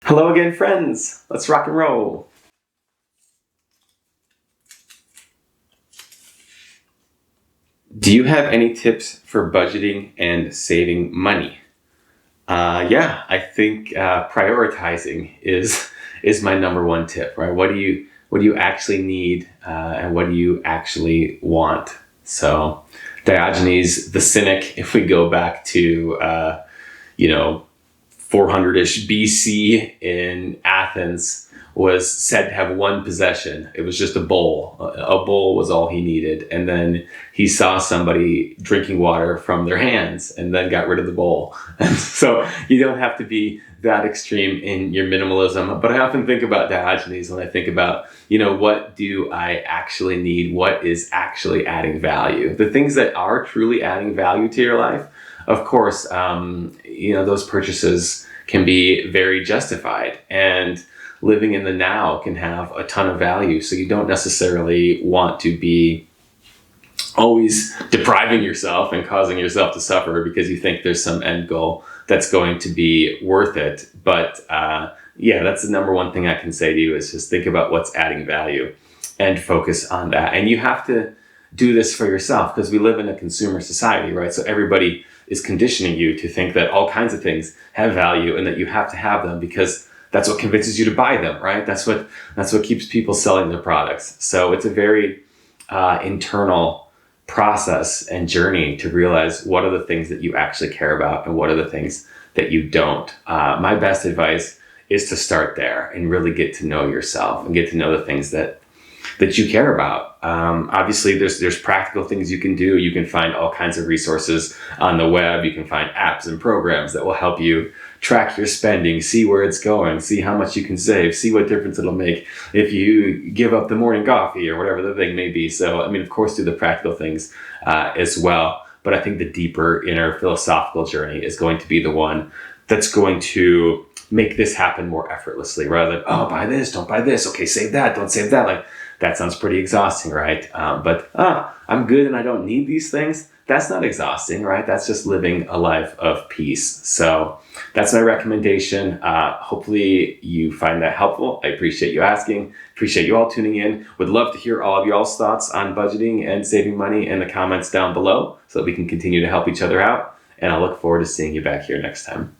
Hello again, friends. Let's rock and roll. Do you have any tips for budgeting and saving money? Yeah, I think prioritizing is my number one tip, right? What do you actually need, and what do you actually want? So, Diogenes the Cynic, if we go back to 400-ish BC in Athens, was said to have one possession. It was just a bowl. A bowl was all he needed. And then he saw somebody drinking water from their hands and then got rid of the bowl. And so you don't have to be that extreme in your minimalism. But I often think about Diogenes when I think about, what do I actually need? What is actually adding value? The things that are truly adding value to your life, of course, those purchases can be very justified, and living in the now can have a ton of value. So you don't necessarily want to be always depriving yourself and causing yourself to suffer because you think there's some end goal that's going to be worth it. But that's the number one thing I can say to you is just think about what's adding value and focus on that. And you have to do this for yourself because we live in a consumer society, right? So everybody is conditioning you to think that all kinds of things have value and that you have to have them because that's what convinces you to buy them, right? That's what keeps people selling their products. So it's a very internal process and journey to realize what are the things that you actually care about and what are the things that you don't. My best advice is to start there and really get to know yourself and get to know the things that you care about. Obviously, there's practical things you can do. You can find all kinds of resources on the web. You can find apps and programs that will help you track your spending, see where it's going, see how much you can save, see what difference it'll make if you give up the morning coffee or whatever the thing may be. So, of course, do the practical things as well. But I think the deeper inner philosophical journey is going to be the one that's going to make this happen more effortlessly rather than, buy this, don't buy this. Okay, save that, don't save that. Like, that sounds pretty exhausting, right? But I'm good and I don't need these things. That's not exhausting, right? That's just living a life of peace. So that's my recommendation. Hopefully you find that helpful. I appreciate you asking. Appreciate you all tuning in. Would love to hear all of y'all's thoughts on budgeting and saving money in the comments down below so that we can continue to help each other out. And I look forward to seeing you back here next time.